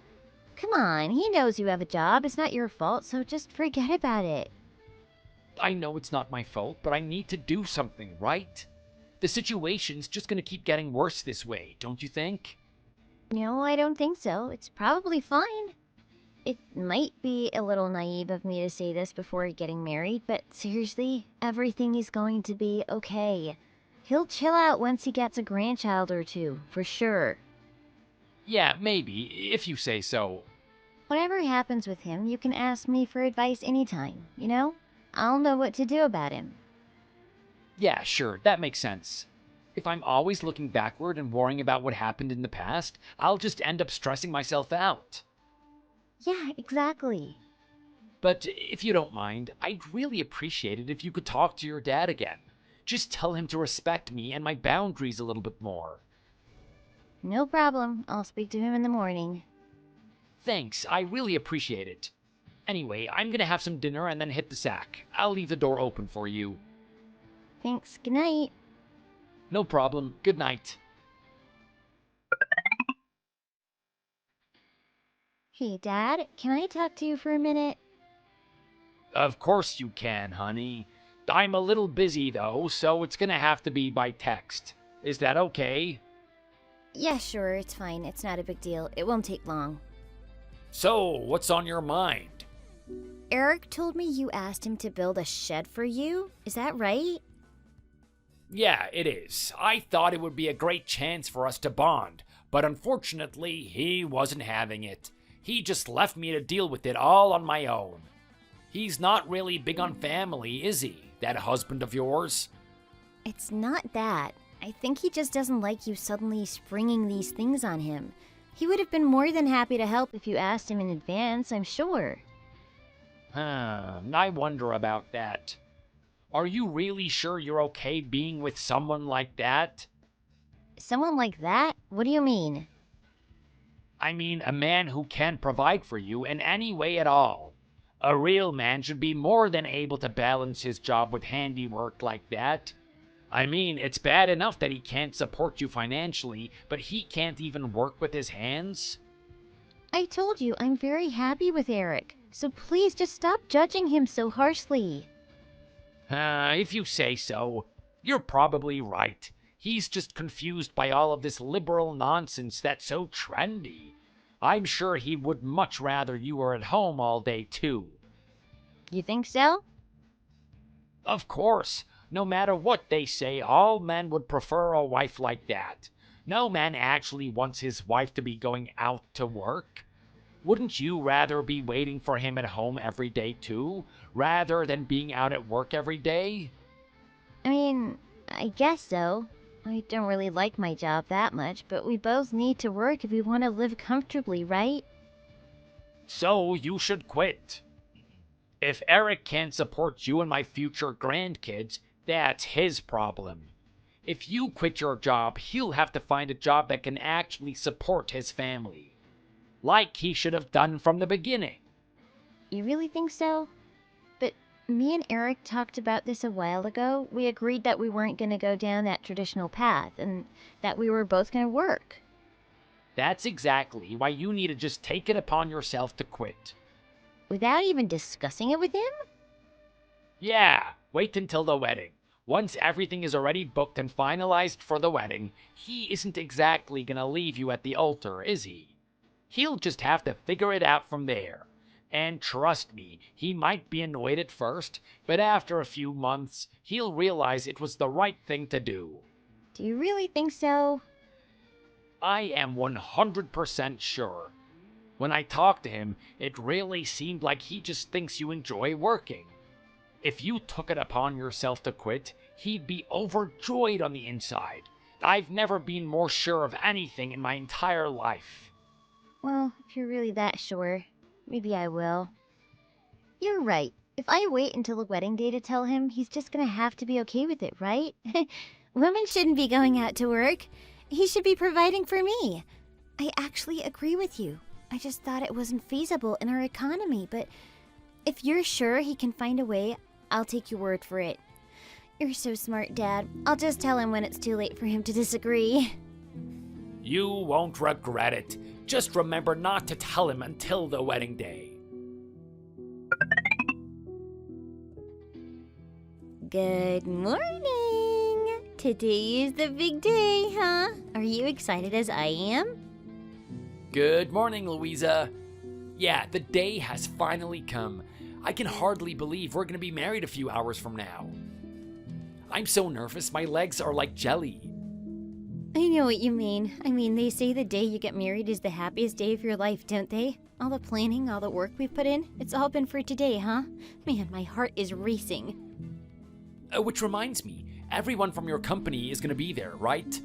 Come on, he knows you have a job. It's not your fault, so just forget about it. I know it's not my fault, but I need to do something, right? The situation's just gonna keep getting worse this way, don't you think? No, I don't think so. It's probably fine. It might be a little naive of me to say this before getting married, but seriously, everything is going to be okay. He'll chill out once he gets a grandchild or two, for sure. Yeah, maybe, if you say so. Whatever happens with him, you can ask me for advice anytime, you know? I'll know what to do about him. Yeah, sure, that makes sense. If I'm always looking backward and worrying about what happened in the past, I'll just end up stressing myself out. Yeah, exactly. But if you don't mind, I'd really appreciate it if you could talk to your dad again. Just tell him to respect me and my boundaries a little bit more. No problem. I'll speak to him in the morning. Thanks, I really appreciate it. Anyway, I'm gonna have some dinner and then hit the sack. I'll leave the door open for you. Thanks. Good night. No problem. Good night. Hey, Dad, can I talk to you for a minute? Of course you can, honey. I'm a little busy though, so it's gonna have to be by text. Is that okay? Yeah, sure, it's fine. It's not a big deal. It won't take long. So, what's on your mind? Eric told me you asked him to build a shed for you. Is that right? Yeah, it is. I thought it would be a great chance for us to bond, but unfortunately, he wasn't having it. He just left me to deal with it all on my own. He's not really big on family, is he? That husband of yours? It's not that. I think he just doesn't like you suddenly springing these things on him. He would have been more than happy to help if you asked him in advance, I'm sure. I wonder about that. Are you really sure you're okay being with someone like that? Someone like that? What do you mean? I mean, a man who can provide for you in any way at all. A real man should be more than able to balance his job with handiwork like that. I mean, it's bad enough that he can't support you financially, but he can't even work with his hands? I told you I'm very happy with Eric, so please just stop judging him so harshly. If you say so. You're probably right. He's just confused by all of this liberal nonsense that's so trendy. I'm sure he would much rather you were at home all day, too. You think so? Of course. No matter what they say, all men would prefer a wife like that. No man actually wants his wife to be going out to work. Wouldn't you rather be waiting for him at home every day too, rather than being out at work every day? I mean, I guess so. I don't really like my job that much, but we both need to work if we want to live comfortably, right? So you should quit. If Eric can't support you and my future grandkids, that's his problem. If you quit your job, he'll have to find a job that can actually support his family. Like he should have done from the beginning. You really think so? But me and Eric talked about this a while ago. We agreed that we weren't going to go down that traditional path and that we were both going to work. That's exactly why you need to just take it upon yourself to quit. Without even discussing it with him? Yeah, wait until the wedding. Once everything is already booked and finalized for the wedding, he isn't exactly gonna leave you at the altar, is he? He'll just have to figure it out from there. And trust me, he might be annoyed at first, but after a few months, he'll realize it was the right thing to do. Do you really think so? I am 100% sure. When I talked to him, it really seemed like he just thinks you enjoy working. If you took it upon yourself to quit, he'd be overjoyed on the inside. I've never been more sure of anything in my entire life. Well, if you're really that sure, maybe I will. You're right. If I wait until the wedding day to tell him, he's just gonna have to be okay with it, right? Women shouldn't be going out to work. He should be providing for me. I actually agree with you. I just thought it wasn't feasible in our economy, but if you're sure he can find a way, I'll take your word for it. You're so smart, Dad. I'll just tell him when it's too late for him to disagree. You won't regret it. Just remember not to tell him until the wedding day. Good morning! Today is the big day, huh? Are you excited as I am? Good morning, Louisa. Yeah, the day has finally come. I can hardly believe we're gonna be married a few hours from now. I'm so nervous, my legs are like jelly. I know what you mean. I mean, they say the day you get married is the happiest day of your life, don't they? All the planning, all the work we've put in, it's all been for today, huh? Man, my heart is racing. Which reminds me, everyone from your company is gonna be there, right?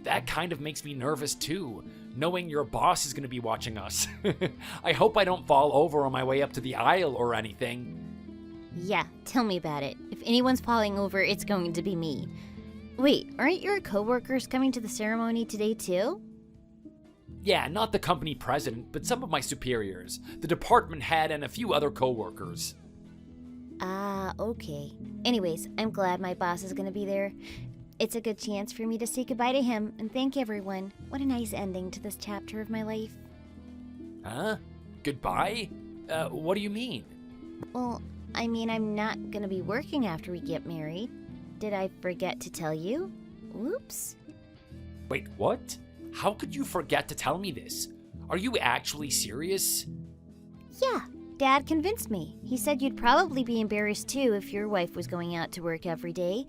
That kind of makes me nervous too, knowing your boss is gonna be watching us. I hope I don't fall over on my way up to the aisle or anything. Yeah, tell me about it. If anyone's falling over, it's going to be me. Wait, aren't your coworkers coming to the ceremony today too? Yeah, not the company president, but some of my superiors, the department head, and a few other coworkers. Ah, okay. Anyways, I'm glad my boss is gonna be there. It's a good chance for me to say goodbye to him and thank everyone. What a nice ending to this chapter of my life. Huh? Goodbye? What do you mean? Well, I mean, I'm not gonna be working after we get married. Did I forget to tell you? Whoops. Wait, what? How could you forget to tell me this? Are you actually serious? Yeah, Dad convinced me. He said you'd probably be embarrassed too if your wife was going out to work every day.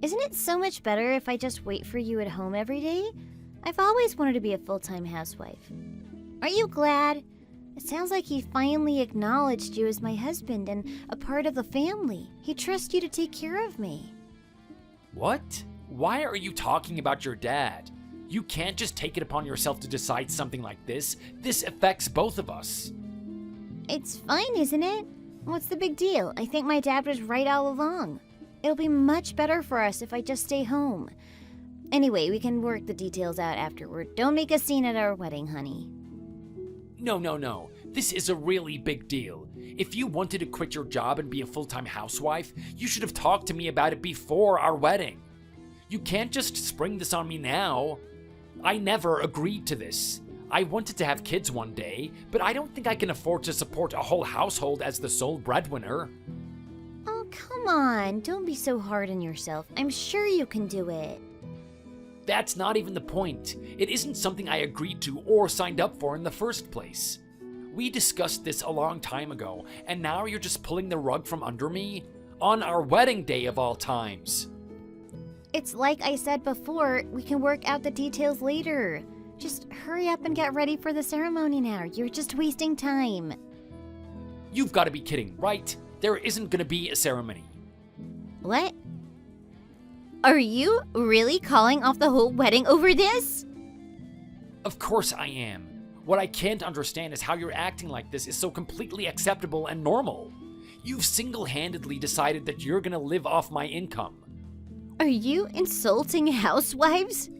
Isn't it so much better if I just wait for you at home every day? I've always wanted to be a full-time housewife. Are you glad? It sounds like he finally acknowledged you as my husband and a part of the family. He trusts you to take care of me. What? Why are you talking about your dad? You can't just take it upon yourself to decide something like this. This affects both of us. It's fine, isn't it? What's the big deal? I think my dad was right all along. It'll be much better for us if I just stay home. Anyway, we can work the details out afterward. Don't make a scene at our wedding, honey. No. This is a really big deal. If you wanted to quit your job and be a full-time housewife, you should have talked to me about it before our wedding. You can't just spring this on me now. I never agreed to this. I wanted to have kids one day, but I don't think I can afford to support a whole household as the sole breadwinner. Oh, come on. Don't be so hard on yourself. I'm sure you can do it. That's not even the point. It isn't something I agreed to or signed up for in the first place. We discussed this a long time ago, and now you're just pulling the rug from under me? On our wedding day of all times. It's like I said before, we can work out the details later. Just hurry up and get ready for the ceremony now. You're just wasting time. You've got to be kidding, right? There isn't gonna be a ceremony. What? Are you really calling off the whole wedding over this? Of course I am. What I can't understand is how you're acting like this is so completely acceptable and normal. You've single-handedly decided that you're gonna live off my income. Are you insulting housewives?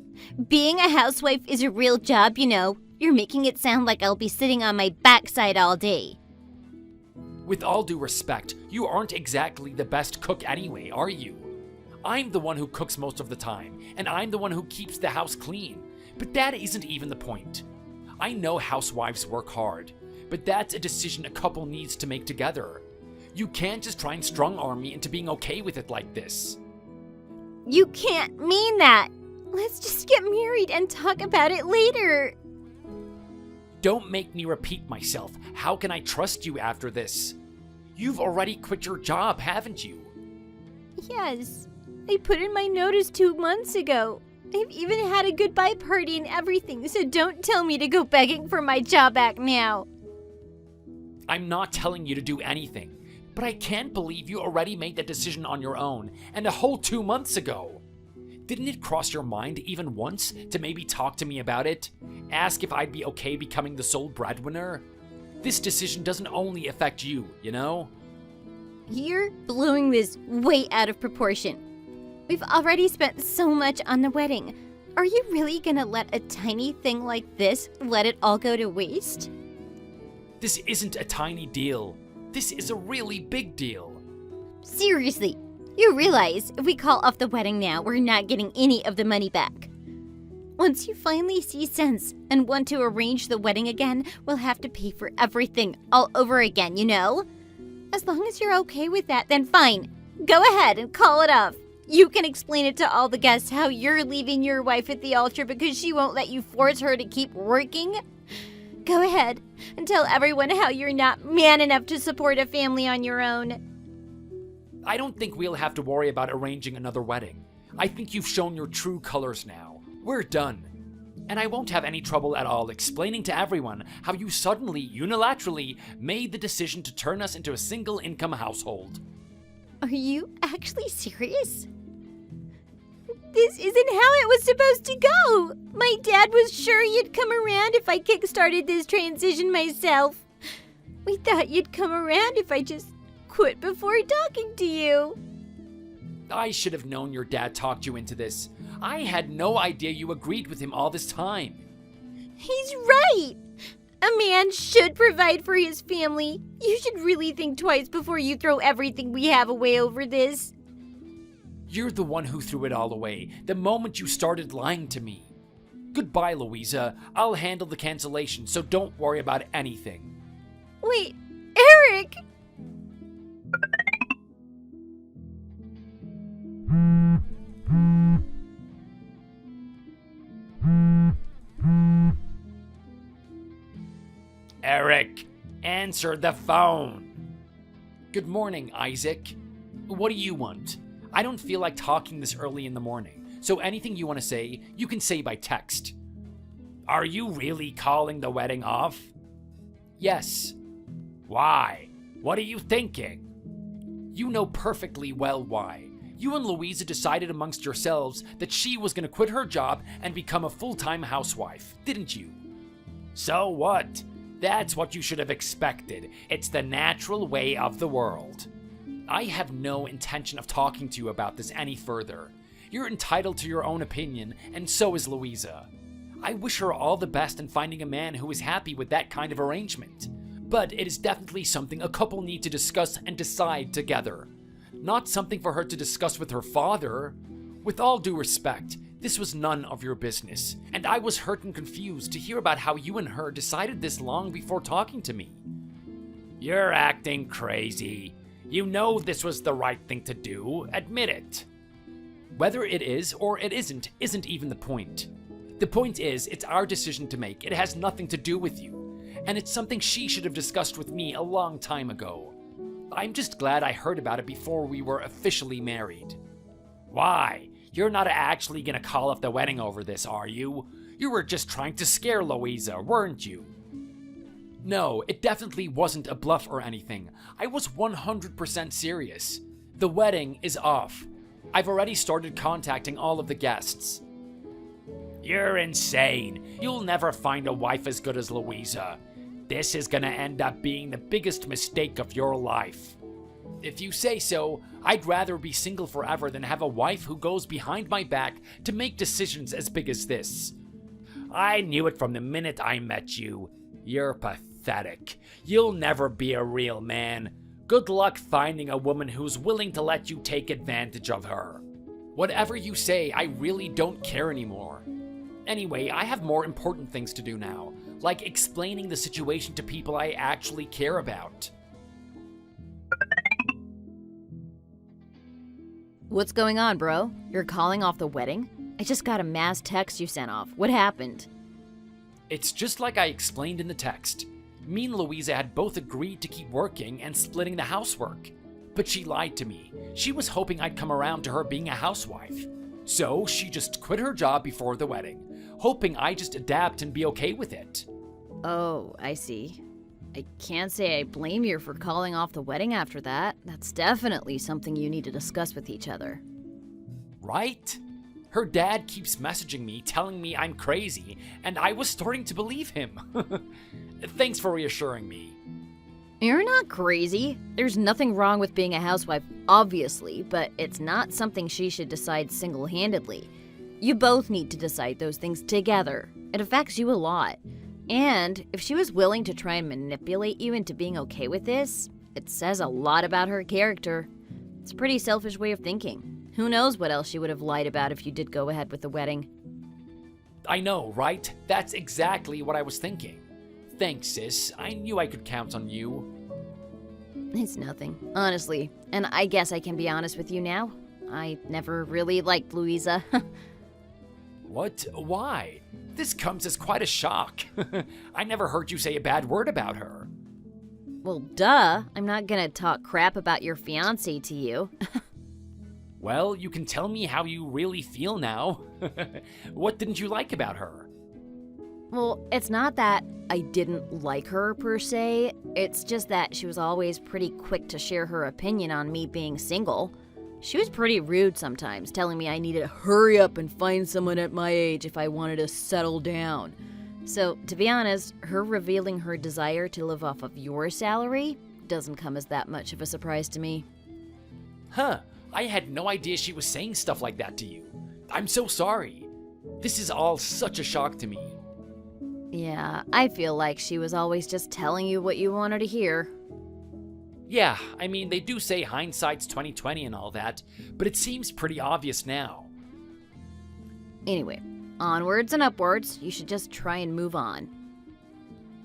Being a housewife is a real job, you know. You're making it sound like I'll be sitting on my backside all day. With all due respect, you aren't exactly the best cook anyway, are you? I'm the one who cooks most of the time, and I'm the one who keeps the house clean. But that isn't even the point. I know housewives work hard, but that's a decision a couple needs to make together. You can't just try and strong-arm me into being okay with it like this. You can't mean that. Let's just get married and talk about it later. Don't make me repeat myself. How can I trust you after this? You've already quit your job, haven't you? Yes. I put in my notice 2 months ago. I've even had a goodbye party and everything, so don't tell me to go begging for my job back now. I'm not telling you to do anything, but I can't believe you already made that decision on your own, and a whole 2 months ago. Didn't it cross your mind even once to maybe talk to me about it? Ask if I'd be okay becoming the sole breadwinner? This decision doesn't only affect you, you know? You're blowing this way out of proportion. We've already spent so much on the wedding. Are you really gonna let a tiny thing like this let it all go to waste? This isn't a tiny deal. This is a really big deal. Seriously, you realize if we call off the wedding now, we're not getting any of the money back. Once you finally see sense and want to arrange the wedding again, we'll have to pay for everything all over again, you know? As long as you're okay with that, then fine. Go ahead and call it off. You can explain it to all the guests how you're leaving your wife at the altar because she won't let you force her to keep working. Go ahead and tell everyone how you're not man enough to support a family on your own. I don't think we'll have to worry about arranging another wedding. I think you've shown your true colors now. We're done. And I won't have any trouble at all explaining to everyone how you suddenly, unilaterally, made the decision to turn us into a single-income household. Are you actually serious? This isn't how it was supposed to go. My dad was sure you'd come around if I kickstarted this transition myself. We thought you'd come around if I just quit before talking to you. I should have known your dad talked you into this. I had no idea you agreed with him all this time. He's right. A man should provide for his family. You should really think twice before you throw everything we have away over this. You're the one who threw it all away the moment you started lying to me. Goodbye, Louisa. I'll handle the cancellation, so don't worry about anything. Wait, Eric! Eric, Answer the phone. Good morning, Isaac. What do you want? I don't feel like talking this early in the morning, so anything you want to say, you can say by text. Are you really calling the wedding off? Yes. Why? What are you thinking? You know perfectly well why. You and Louisa decided amongst yourselves that she was going to quit her job and become a full-time housewife, didn't you? So what? That's what you should have expected. It's the natural way of the world. I have no intention of talking to you about this any further. You're entitled to your own opinion, and so is Louisa. I wish her all the best in finding a man who is happy with that kind of arrangement. But it is definitely something a couple need to discuss and decide together. Not something for her to discuss with her father. With all due respect, this was none of your business, and I was hurt and confused to hear about how you and her decided this long before talking to me. You're acting crazy. You know this was the right thing to do. Admit it. Whether it is or it isn't even the point. The point is, it's our decision to make. It has nothing to do with you. And it's something she should have discussed with me a long time ago. I'm just glad I heard about it before we were officially married. Why? You're not actually gonna call off the wedding over this, are you? You were just trying to scare Louisa, weren't you? No, it definitely wasn't a bluff or anything. I was 100% serious. The wedding is off. I've already started contacting all of the guests. You're insane. You'll never find a wife as good as Louisa. This is gonna end up being the biggest mistake of your life. If you say so, I'd rather be single forever than have a wife who goes behind my back to make decisions as big as this. I knew it from the minute I met you. You're pathetic. You'll never be a real man. Good luck finding a woman who's willing to let you take advantage of her. Whatever you say, I really don't care anymore. Anyway, I have more important things to do now, like explaining the situation to people I actually care about. What's going on, bro? You're calling off the wedding? I just got a mass text you sent off. What happened? It's just like I explained in the text. Me and Louisa had both agreed to keep working and splitting the housework. But she lied to me. She was hoping I'd come around to her being a housewife. So she just quit her job before the wedding, hoping I just adapt and be okay with it. Oh, I see. I can't say I blame you for calling off the wedding after that. That's definitely something you need to discuss with each other. Right? Her dad keeps messaging me, telling me I'm crazy, and I was starting to believe him. Thanks for reassuring me. You're not crazy. There's nothing wrong with being a housewife, obviously, but it's not something she should decide single-handedly. You both need to decide those things together. It affects you a lot. And if she was willing to try and manipulate you into being okay with this, it says a lot about her character. It's a pretty selfish way of thinking. Who knows what else she would have lied about if you did go ahead with the wedding. I know, right? That's exactly what I was thinking. Thanks, sis. I knew I could count on you. It's nothing, honestly. And I guess I can be honest with you now. I never really liked Louisa. What? Why? This comes as quite a shock. I never heard you say a bad word about her. Well, duh. I'm not gonna talk crap about your fiancé to you. Well, you can tell me how you really feel now. What didn't you like about her? Well, it's not that I didn't like her per se. It's just that she was always pretty quick to share her opinion on me being single. She was pretty rude sometimes, telling me I needed to hurry up and find someone at my age if I wanted to settle down. So, to be honest, her revealing her desire to live off of your salary doesn't come as that much of a surprise to me. Huh, I had no idea she was saying stuff like that to you. I'm so sorry. This is all such a shock to me. Yeah, I feel like she was always just telling you what you wanted to hear. Yeah, I mean, they do say hindsight's 20/20 and all that, but it seems pretty obvious now. Anyway, onwards and upwards, you should just try and move on.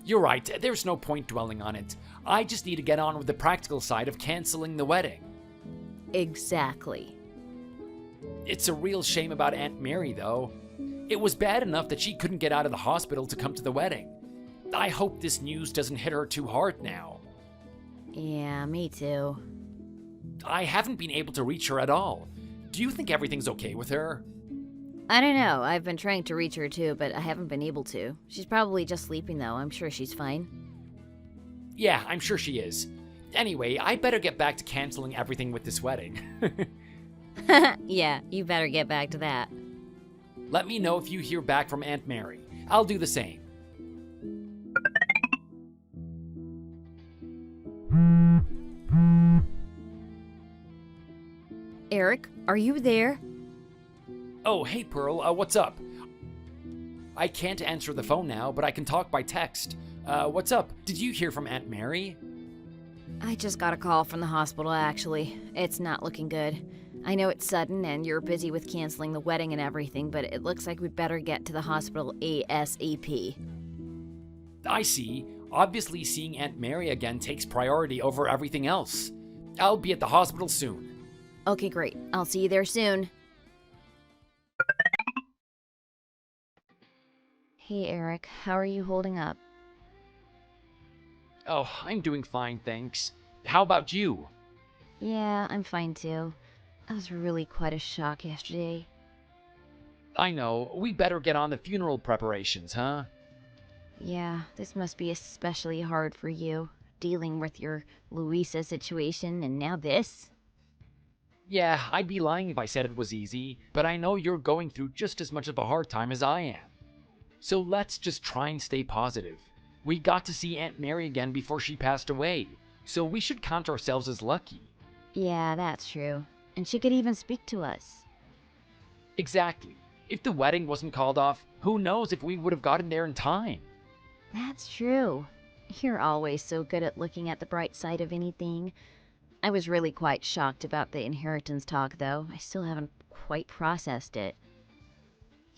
You're right, there's no point dwelling on it. I just need to get on with the practical side of canceling the wedding. Exactly. It's a real shame about Aunt Mary, though. It was bad enough that she couldn't get out of the hospital to come to the wedding. I hope this news doesn't hit her too hard now. Yeah, me too. I haven't been able to reach her at all. Do you think everything's okay with her? I don't know. I've been trying to reach her too, but I haven't been able to. She's probably just sleeping though. I'm sure she's fine. Yeah, I'm sure she is. Anyway, I better get back to canceling everything with this wedding. Yeah, you better get back to that. Let me know if you hear back from Aunt Mary. I'll do the same. Eric, are you there? Oh, hey Pearl, what's up? I can't answer the phone now, but I can talk by text. What's up? Did you hear from Aunt Mary? I just got a call from the hospital, actually. It's not looking good. I know it's sudden and you're busy with canceling the wedding and everything, but it looks like we'd better get to the hospital ASAP. I see. Obviously, seeing Aunt Mary again takes priority over everything else. I'll be at the hospital soon. Okay, great. I'll see you there soon. Hey, Eric. How are you holding up? Oh, I'm doing fine, thanks. How about you? Yeah, I'm fine too. That was really quite a shock yesterday. I know. We better get on the funeral preparations, huh? Yeah, this must be especially hard for you, dealing with your Louisa situation and now this. Yeah, I'd be lying if I said it was easy, but I know you're going through just as much of a hard time as I am. So let's just try and stay positive. We got to see Aunt Mary again before she passed away, so we should count ourselves as lucky. Yeah, that's true. And she could even speak to us. Exactly. If the wedding wasn't called off, who knows if we would have gotten there in time. That's true. You're always so good at looking at the bright side of anything. I was really quite shocked about the inheritance talk, though. I still haven't quite processed it.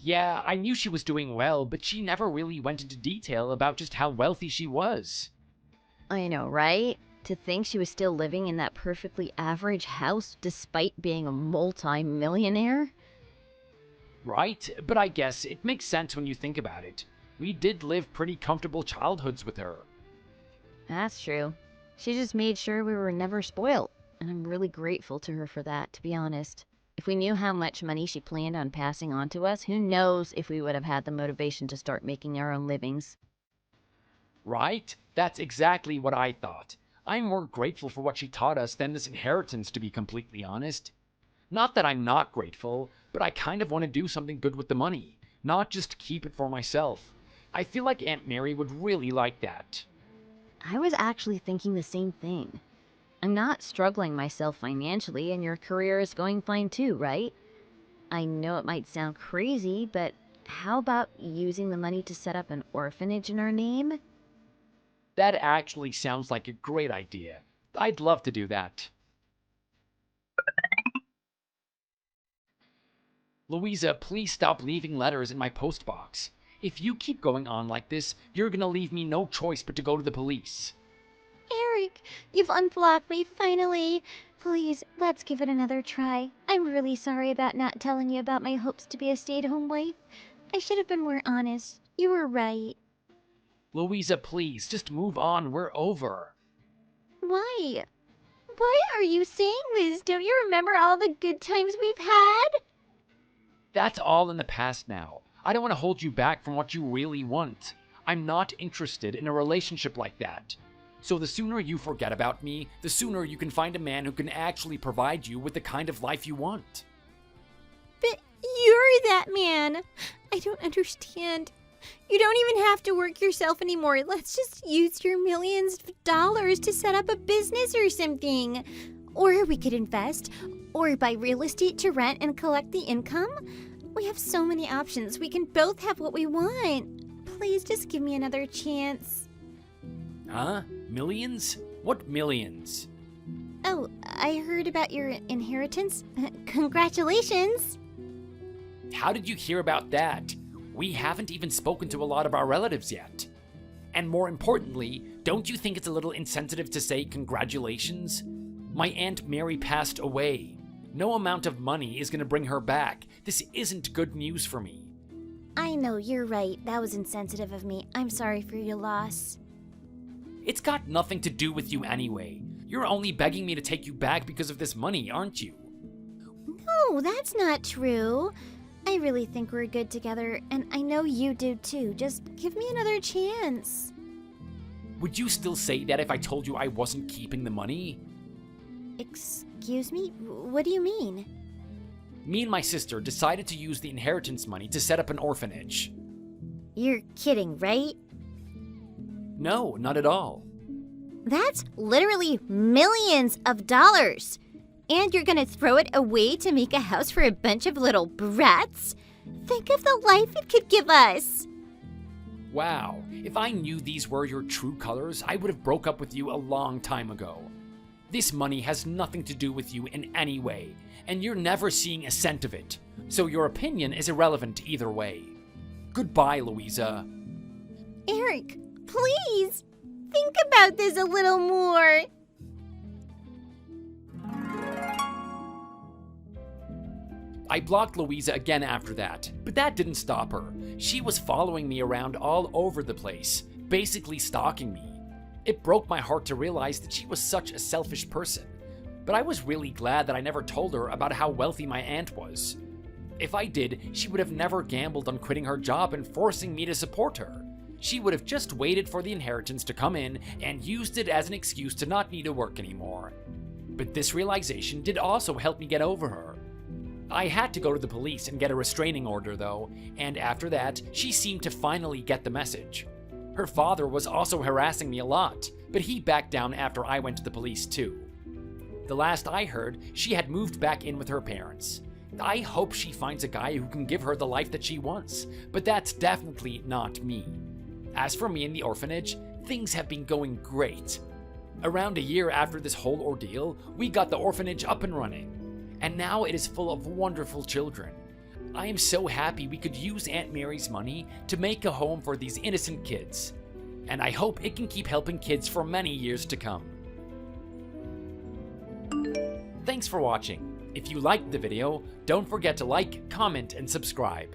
Yeah, I knew she was doing well, but she never really went into detail about just how wealthy she was. I know, right? To think she was still living in that perfectly average house despite being a multi-millionaire? Right? But I guess it makes sense when you think about it. We did live pretty comfortable childhoods with her. That's true. She just made sure we were never spoiled, and I'm really grateful to her for that, to be honest. If we knew how much money she planned on passing on to us, who knows if we would have had the motivation to start making our own livings. Right? That's exactly what I thought. I'm more grateful for what she taught us than this inheritance, to be completely honest. Not that I'm not grateful, but I kind of want to do something good with the money, not just keep it for myself. I feel like Aunt Mary would really like that. I was actually thinking the same thing. I'm not struggling myself financially, and your career is going fine too, right? I know it might sound crazy, but how about using the money to set up an orphanage in our name? That actually sounds like a great idea. I'd love to do that. Louisa, please stop leaving letters in my postbox. If you keep going on like this, you're gonna leave me no choice but to go to the police. Eric, you've unblocked me finally. Please, let's give it another try. I'm really sorry about not telling you about my hopes to be a stay-at-home wife. I should have been more honest. You were right. Louisa, please, just move on. We're over. Why? Why are you saying this? Don't you remember all the good times we've had? That's all in the past now. I don't want to hold you back from what you really want. I'm not interested in a relationship like that. So the sooner you forget about me, the sooner you can find a man who can actually provide you with the kind of life you want. But you're that man. I don't understand. You don't even have to work yourself anymore. Let's just use your millions of dollars to set up a business or something. Or we could invest, or buy real estate to rent and collect the income. We have so many options. We can both have what we want. Please just give me another chance. Huh? Millions? What millions? Oh, I heard about your inheritance. Congratulations. How did you hear about that? We haven't even spoken to a lot of our relatives yet. And more importantly, don't you think it's a little insensitive to say congratulations? My Aunt Mary passed away. No amount of money is going to bring her back. This isn't good news for me. I know, you're right. That was insensitive of me. I'm sorry for your loss. It's got nothing to do with you anyway. You're only begging me to take you back because of this money, aren't you? No, that's not true. I really think we're good together, and I know you do too. Just give me another chance. Would you still say that if I told you I wasn't keeping the money? Excuse me? What do you mean? Me and my sister decided to use the inheritance money to set up an orphanage. You're kidding, right? No, not at all. That's literally millions of dollars. And you're gonna throw it away to make a house for a bunch of little brats? Think of the life it could give us. Wow, if I knew these were your true colors, I would have broke up with you a long time ago. This money has nothing to do with you in any way, and you're never seeing a cent of it, so your opinion is irrelevant either way. Goodbye, Louisa. Eric, please, think about this a little more. I blocked Louisa again after that, but that didn't stop her. She was following me around all over the place, basically stalking me. It broke my heart to realize that she was such a selfish person, but I was really glad that I never told her about how wealthy my aunt was. If I did, she would have never gambled on quitting her job and forcing me to support her. She would have just waited for the inheritance to come in and used it as an excuse to not need to work anymore. But this realization did also help me get over her. I had to go to the police and get a restraining order though, and after that, she seemed to finally get the message. Her father was also harassing me a lot, but he backed down after I went to the police too. The last I heard, she had moved back in with her parents. I hope she finds a guy who can give her the life that she wants, but that's definitely not me. As for me and the orphanage, things have been going great. Around a year after this whole ordeal, we got the orphanage up and running. And now it is full of wonderful children. I am so happy we could use Aunt Mary's money to make a home for these innocent kids. And I hope it can keep helping kids for many years to come. Thanks for watching. If you liked the video, don't forget to like, comment, and subscribe.